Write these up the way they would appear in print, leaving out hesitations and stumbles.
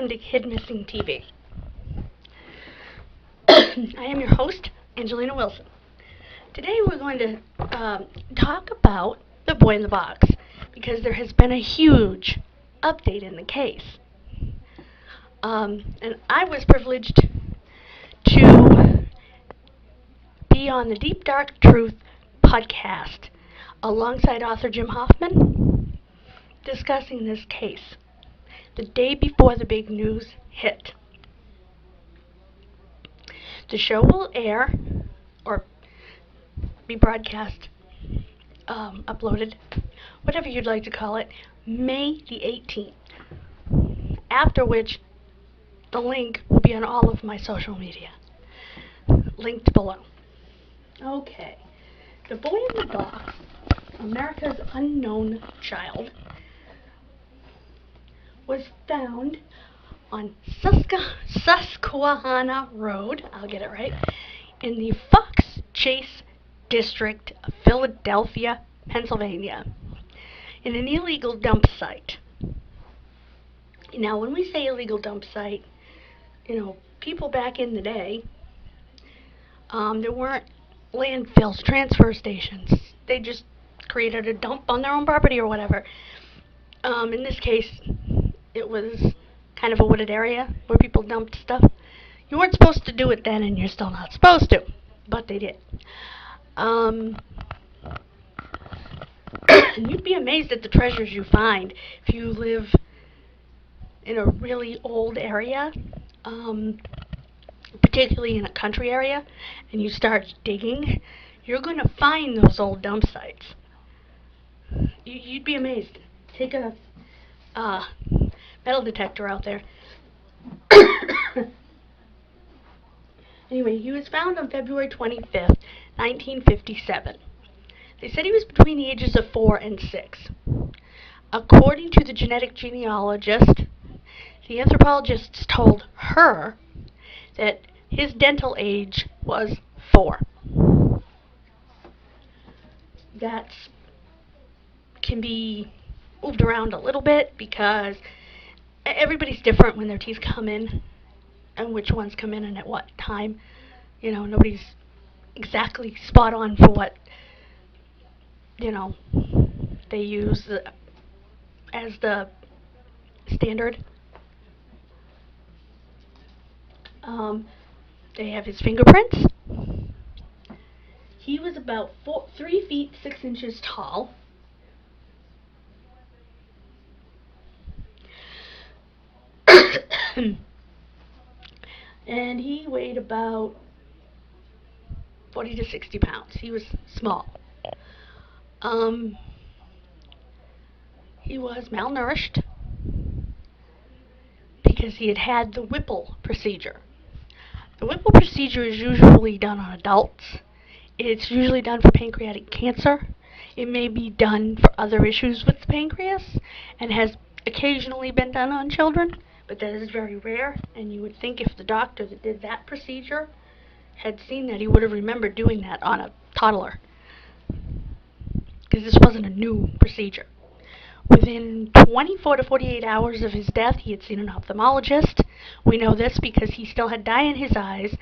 welcome to Kidmissing TV. I am your host, Angelina Wilson. Today we're going to talk about the boy in the box because there has been a huge update in the case. And I was privileged to be on the Deep Dark Truth podcast alongside author Jim Hoffman discussing this case the day before the big news hit. The show will air or be broadcast, uploaded, whatever you'd like to call it, May the 18th, after which the link will be on all of my social media, linked below. Okay, the boy in the box, America's unknown child, was found on Susquehanna Road, I'll get it right, in the Fox Chase district of Philadelphia, Pennsylvania, in an illegal dump site. Now, when we say illegal dump site, people back in the day, there weren't landfills, transfer stations. They just created a dump on their own property or whatever. In this case, it was kind of a wooded area where people dumped stuff. You weren't supposed to do it then, and you're still not supposed to, but they did. And you'd be amazed at the treasures you find if you live in a really old area, particularly in a country area, and you start digging. You're going to find those old dump sites. You'd be amazed. Take a metal detector out there. Anyway, he was found on February 25th, 1957. They said he was between the ages of 4 and 6. According to the genetic genealogist, the anthropologists told her that his dental age was 4. That can be moved around a little bit because everybody's different when their teeth come in and which ones come in and at what time. Nobody's exactly spot on for what, they use as the standard. They have his fingerprints. He was about 3 feet 6 inches tall. And he weighed about 40 to 60 pounds. He was small. He was malnourished because he had had the Whipple procedure. The Whipple procedure is usually done on adults. It's usually done for pancreatic cancer. It may be done for other issues with the pancreas and has occasionally been done on children, but that is very rare, and you would think if the doctor that did that procedure had seen that, he would have remembered doing that on a toddler, because this wasn't a new procedure. Within 24 to 48 hours of his death, he had seen an ophthalmologist. We know this because he still had dye in his eyes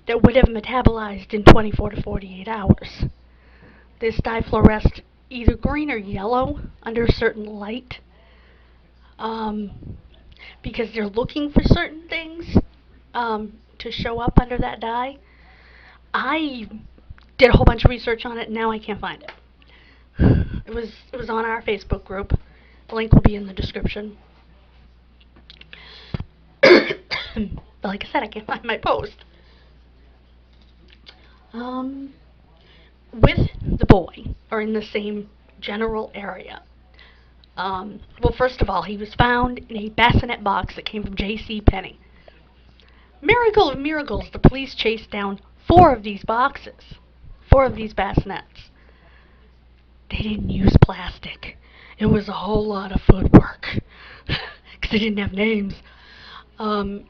that would have metabolized in 24 to 48 hours. This dye fluoresced either green or yellow under a certain light, because they're looking for certain things to show up under that dye. I did a whole bunch of research on it, and now I can't find it. It was on our Facebook group. The link will be in the description. But like I said, I can't find my post. With the boy, or in the same general area. Well, first of all, he was found in a bassinet box that came from J.C. Penney. Miracle of miracles, the police chased down 4 of these boxes, 4 of these bassinets. They didn't use plastic. It was a whole lot of footwork, because they didn't have names. 2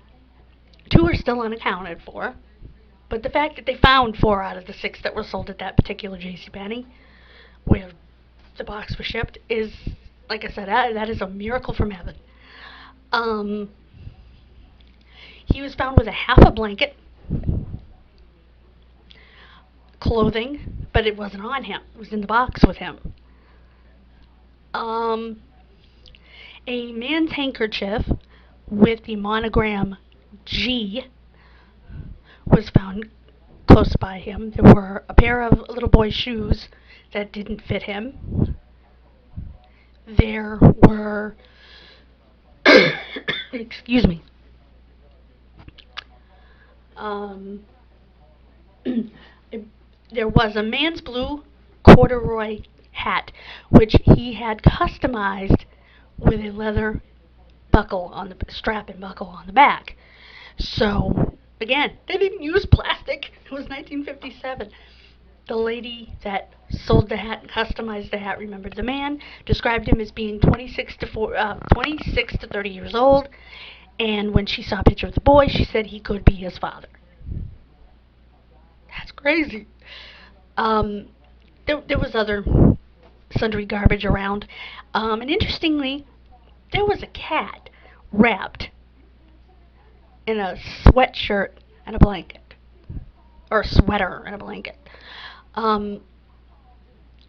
are still unaccounted for, but the fact that they found 4 out of the 6 that were sold at that particular JCPenney, where the box was shipped, is, like I said, that is a miracle from heaven. He was found with a half a blanket, clothing, but it wasn't on him. It was in the box with him. Um, a man's handkerchief with the monogram G was found close by him. There were a pair of little boy's shoes that didn't fit him. There were, excuse me, there was a man's blue corduroy hat, which he had customized with a leather buckle on the strap and buckle on the back. So, again, they didn't use plastic. It was 1957. The lady that sold the hat and customized the hat remembered the man, described him as being 26 to 30 years old, and when she saw a picture of the boy, she said he could be his father. That's crazy. There was other sundry garbage around, and interestingly, there was a cat wrapped in a sweatshirt and a blanket, or a sweater and a blanket.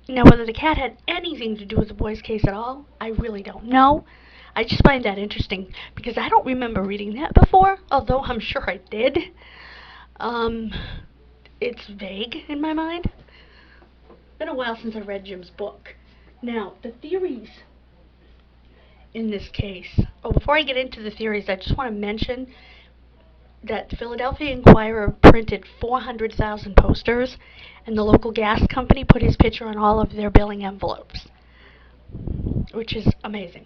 Now, whether the cat had anything to do with the boy's case at all, I really don't know. I just find that interesting because I don't remember reading that before, although I'm sure I did. It's vague in my mind. It's been a while since I read Jim's book. Now, the theories in this case. Oh, before I get into the theories, I just want to mention that the Philadelphia Inquirer printed 400,000 posters, and the local gas company put his picture on all of their billing envelopes, which is amazing.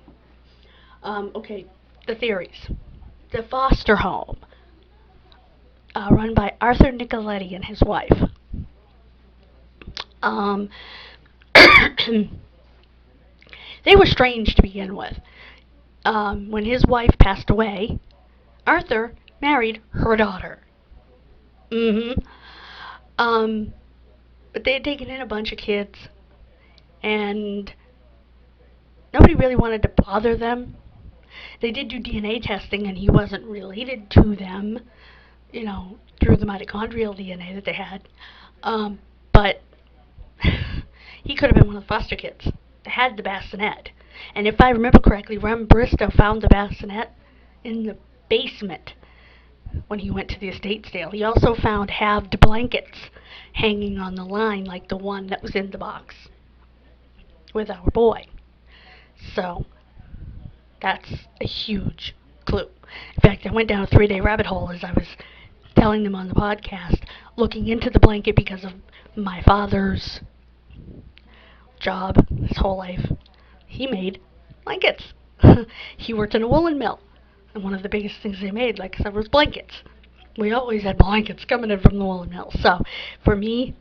Okay, the theories. The foster home, run by Arthur Nicoletti and his wife. They were strange to begin with. When his wife passed away, Arthur married her daughter. But they had taken in a bunch of kids, and nobody really wanted to bother them. They did do DNA testing, and he wasn't related to them, through the mitochondrial DNA that they had. But he could have been one of the foster kids that had the bassinet. And if I remember correctly, Rem Bristow found the bassinet in the basement when he went to the estate sale. He also found halved blankets hanging on the line like the one that was in the box with our boy. So that's a huge clue. In fact, I went down a 3-day rabbit hole as I was telling them on the podcast, looking into the blanket because of my father's job his whole life. He made blankets. He worked in a woolen mill, and one of the biggest things they made, like I said, was blankets. We always had blankets coming in from the woolen mill. So for me,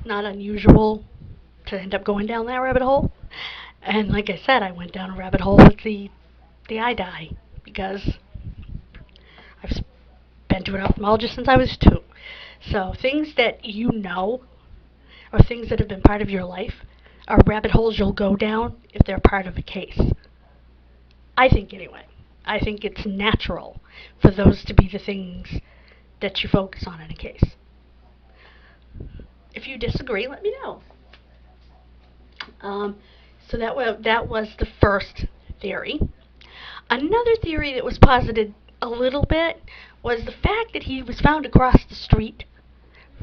not unusual to end up going down that rabbit hole. And like I said, I went down a rabbit hole with the eye dye because I've been to an ophthalmologist since I was 2. So things that you know or things that have been part of your life are rabbit holes you'll go down if they're part of a case. I think anyway. I think it's natural for those to be the things that you focus on in a case. If you disagree, let me know. So that was the first theory. Another theory that was posited a little bit was the fact that he was found across the street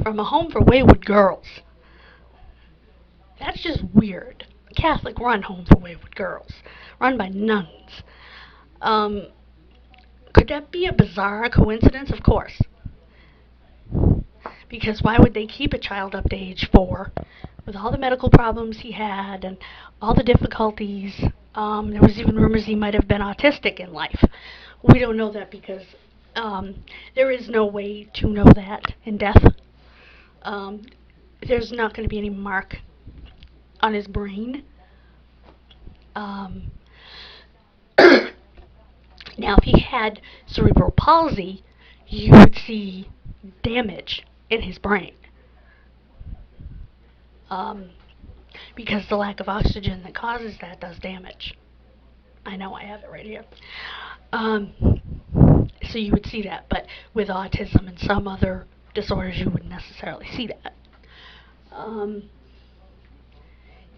from a home for wayward girls. That's just weird. A Catholic-run home for wayward girls, run by nuns. Could that be a bizarre coincidence? Of course. Because why would they keep a child up to age 4 with all the medical problems he had and all the difficulties? There was even rumors he might have been autistic in life. We don't know that because there is no way to know that in death. There's not going to be any mark on his brain. Now, if he had cerebral palsy, you would see damage in his brain. Because the lack of oxygen that causes that does damage. I know I have it right here. So you would see that, but with autism and some other disorders, you wouldn't necessarily see that. Um,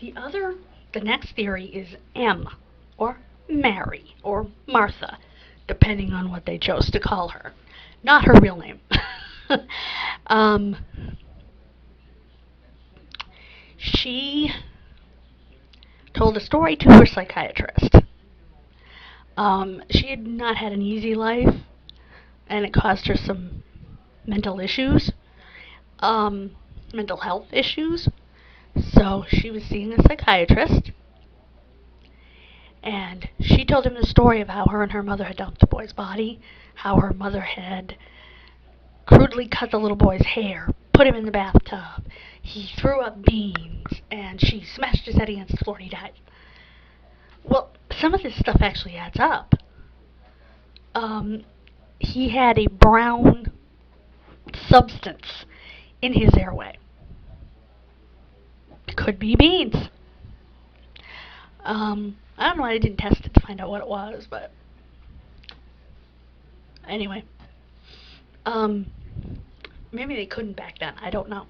the next theory is M, or Mary, or Martha, depending on what they chose to call her. Not her real name. um, she told a story to her psychiatrist. She had not had an easy life, and it caused her some mental issues, mental health issues. So she was seeing a psychiatrist, and she told him the story of how her and her mother had dumped the boy's body, how her mother had crudely cut the little boy's hair, put him in the bathtub. He threw up beans, and she smashed his head against the floor and he died. Well, some of this stuff actually adds up. He had a brown substance in his airway. Could be beans. I don't know why I didn't test it to find out what it was, but anyway. Maybe they couldn't back then. I don't know.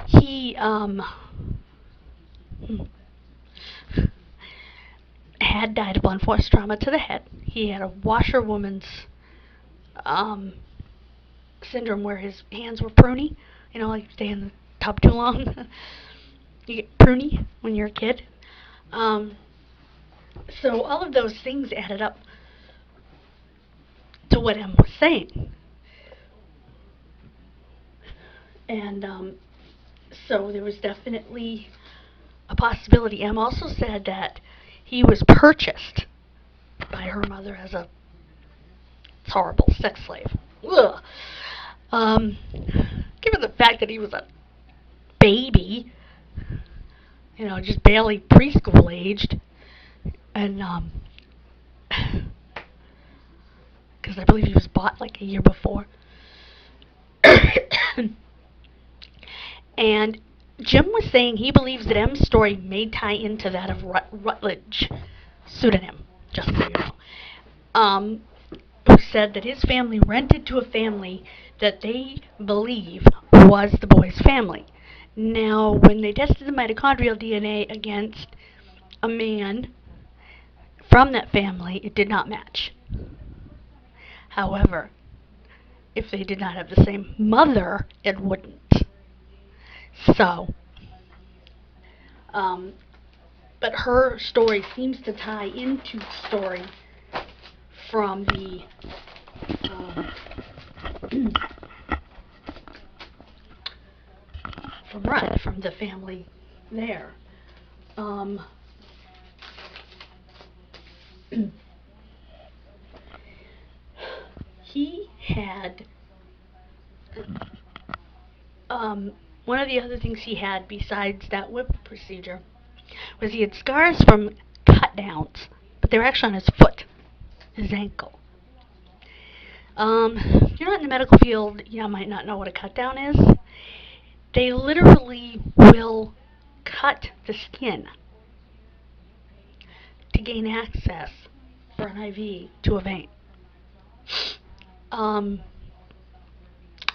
He, had died of blunt force trauma to the head. He had a washerwoman's, syndrome where his hands were pruny. You know, like you stay in the tub too long. You get pruny when you're a kid. So all of those things added up to what Em was saying. And so there was definitely a possibility. Em also said that he was purchased by her mother as a horrible sex slave. Ugh. Given the fact that he was a baby, you know, just barely preschool aged, and because I believe he was bought like a year before. And Jim was saying he believes that M's story may tie into that of Rutledge, pseudonym, just so you know, who said that his family rented to a family that they believe was the boy's family. Now, when they tested the mitochondrial DNA against a man from that family, it did not match. However, if they did not have the same mother, it wouldn't. So, but her story seems to tie into the story from the from the family there. He had one of the other things he had besides that whip procedure was he had scars from cut downs, but they were actually on his foot, his ankle. If you're not in the medical field, you might not know what a cut down is. They literally will cut the skin to gain access for an IV to a vein.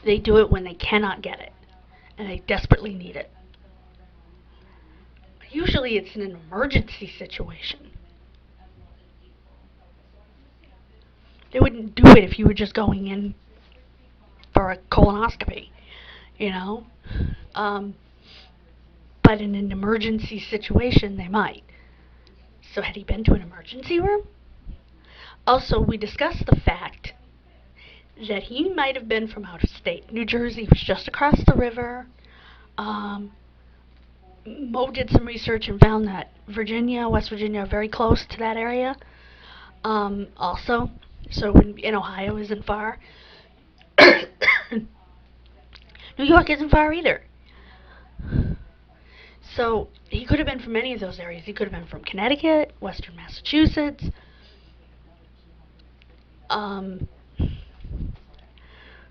They do it when they cannot get it, and they desperately need it. Usually it's in an emergency situation. They wouldn't do it if you were just going in for a colonoscopy, you know. But in an emergency situation, they might. So had he been to an emergency room? Also, we discussed the fact that he might have been from out of state. New Jersey was just across the river. Mo did some research and found that West Virginia, are very close to that area. Also, so in Ohio isn't far. New York isn't far either. So he could have been from any of those areas. He could have been from Connecticut, Western Massachusetts.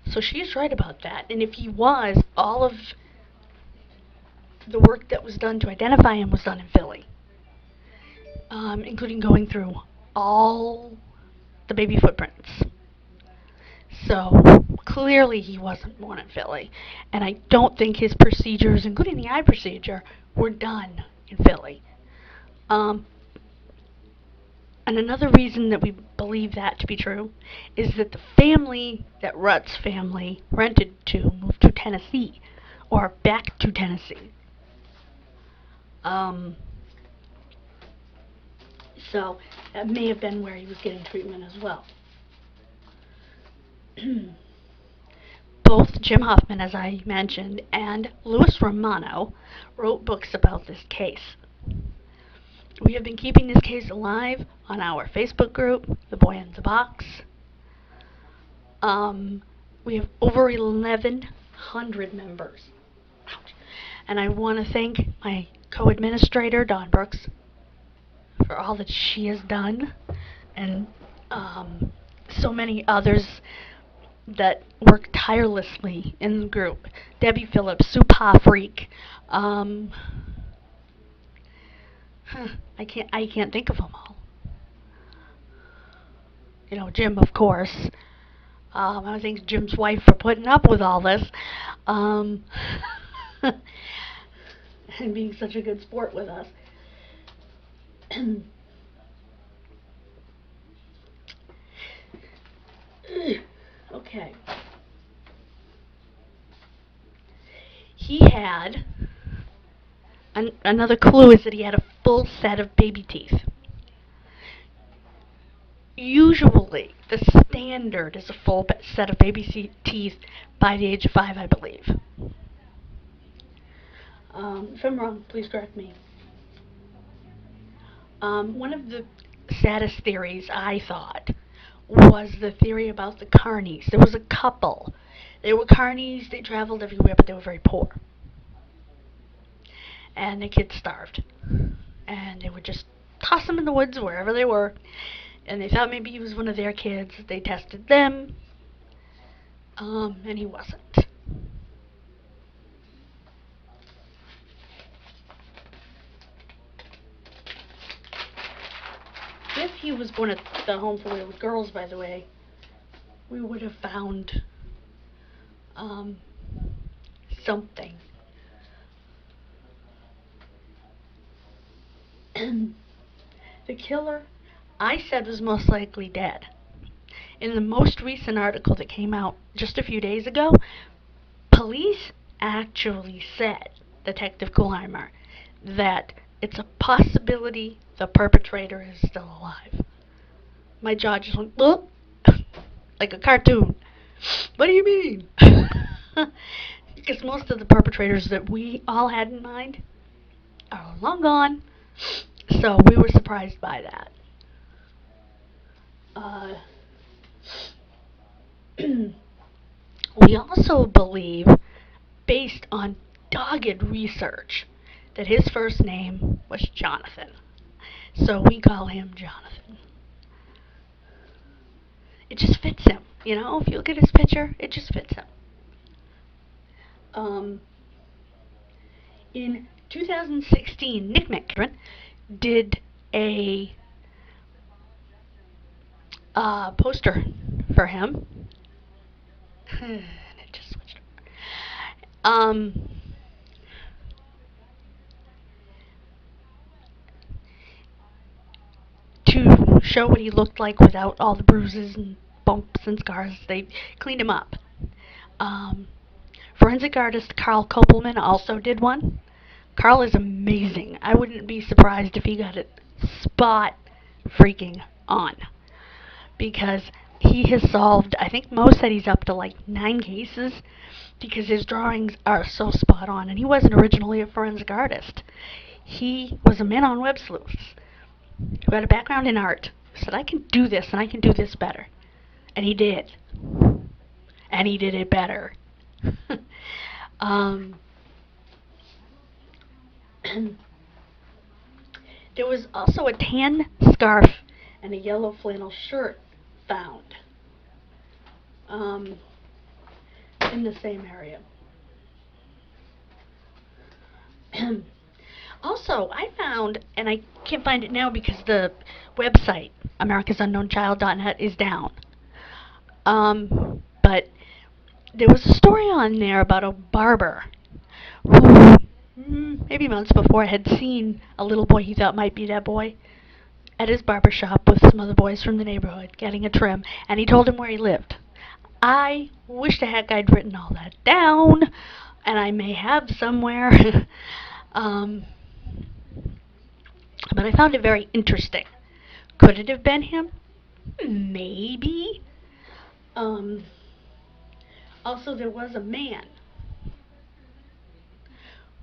So she's right about that. And if he was, all of the work that was done to identify him was done in Philly, including going through all the baby footprints. So clearly he wasn't born in Philly, and I don't think his procedures, including the eye procedure, were done in Philly. Um, and another reason that we believe that to be true is that the family that Rutt's family rented to moved to Tennessee, or back to Tennessee. So that may have been where he was getting treatment as well. Both Jim Hoffman, as I mentioned, and Louis Romano wrote books about this case. We have been keeping this case alive on our Facebook group, The Boy in the Box. We have over 1,100 members. Ouch. And I want to thank my co-administrator, Dawn Brooks, for all that she has done, and so many others that work tirelessly in the group. Debbie Phillips, Supa Freak. I can't think of them all. You know, Jim, of course. I thank Jim's wife for putting up with all this, and being such a good sport with us. Okay. He had another clue is that he had a full set of baby teeth. Usually, the standard is a full set of baby teeth by the age of 5, I believe. If I'm wrong, please correct me. One of the saddest theories, I thought, was the theory about the carnies. There was a couple. They were carnies, they traveled everywhere, but they were very poor. And the kids starved. And they would just toss them in the woods wherever they were. And they thought maybe he was one of their kids. They tested them, and he wasn't. If he was born at the home for little girls, by the way, we would have found something. The killer, I said, was most likely dead. In the most recent article that came out just a few days ago, police actually said, Detective Kuhlheimer, that it's a possibility the perpetrator is still alive. My jaw just went, oh, like a cartoon. What do you mean? Because most of the perpetrators that we all had in mind are long gone, so we were surprised by that. We also believe, based on dogged research, that his first name was Jonathan. So we call him Jonathan. It just fits him, you know? If you look at his picture, it just fits him. In 2016, Nick McCarran did a poster for him. And it just switched over. To show what he looked like without all the bruises and bumps and scars. They cleaned him up. Forensic artist Carl Kopelman also did one. Carl is amazing. I wouldn't be surprised if he got it spot freaking on. Because he has solved, I think most said he's up to like 9 cases, because his drawings are so spot on. And he wasn't originally a forensic artist. He was a man on web sleuths who had a background in art, said, I can do this and I can do this better. And he did. And he did it better. There was also a tan scarf and a yellow flannel shirt found in the same area. Also, I found, and I can't find it now because the website, americasunknownchild.net, is down. But there was a story on there about a barber who, maybe months before, had seen a little boy he thought might be that boy at his barber shop with some other boys from the neighborhood getting a trim, and he told him where he lived. I wish the heck I'd written all that down, and I may have somewhere. um, but I found it very interesting. Could it have been him? Maybe. Um, Also, there was a man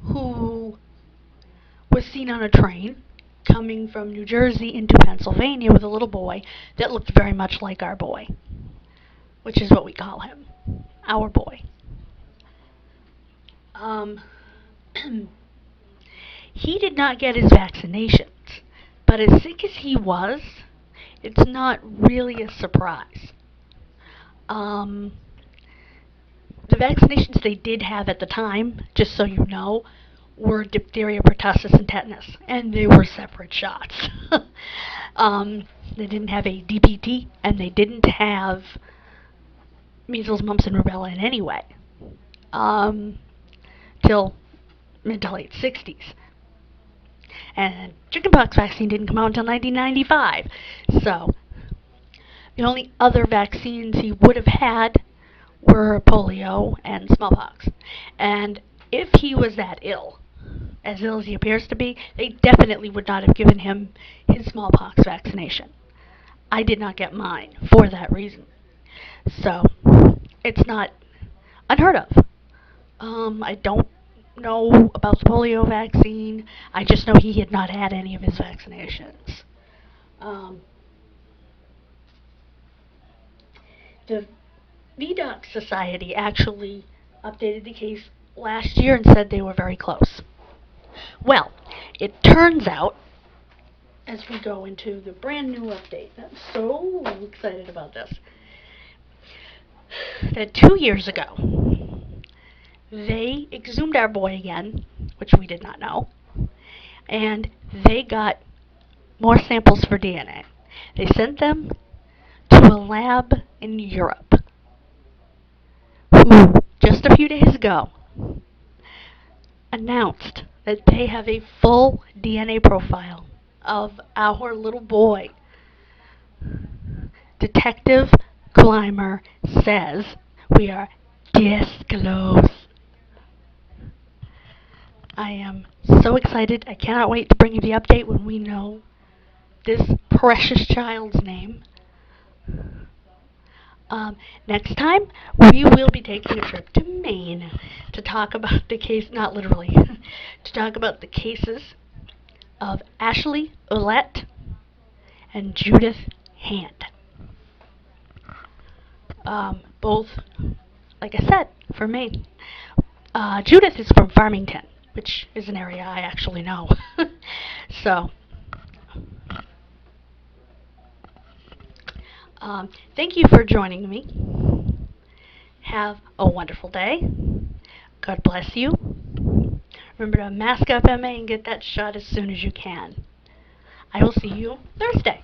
who was seen on a train coming from New Jersey into Pennsylvania with a little boy that looked very much like our boy, which is what we call him, our boy. Um, he did not get his vaccinations, but as sick as he was, it's not really a surprise. Um, the vaccinations they did have at the time, just so you know, were diphtheria, pertussis, and tetanus, and they were separate shots. They didn't have a DPT, and they didn't have measles, mumps, and rubella in any way, till mid to late 60s. And chickenpox vaccine didn't come out until 1995. So the only other vaccines he would have had were polio and smallpox. And if he was that ill, as ill as he appears to be, they definitely would not have given him his smallpox vaccination. I did not get mine for that reason. So it's not unheard of. I don't know about the polio vaccine. I just know he had not had any of his vaccinations. Um, the VDOC Society actually updated the case last year and said they were very close. Well, it turns out, as we go into the brand new update, I'm so excited about this, that 2 years ago, they exhumed our boy again, which we did not know, and they got more samples for DNA. They sent them to a lab in Europe, who just a few days ago announced that they have a full DNA profile of our little boy. Detective Clymer says we are this close. I am so excited. I cannot wait to bring you the update when we know this precious child's name. Next time, we will be taking a trip to Maine to talk about the case, not literally, to talk about the cases of Ashley Ouellette and Judith Hand. Both, like I said, from Maine. Judith is from Farmington, which is an area I actually know. So, thank you for joining me. Have a wonderful day. God bless you. Remember to mask up, MA, and get that shot as soon as you can. I will see you Thursday.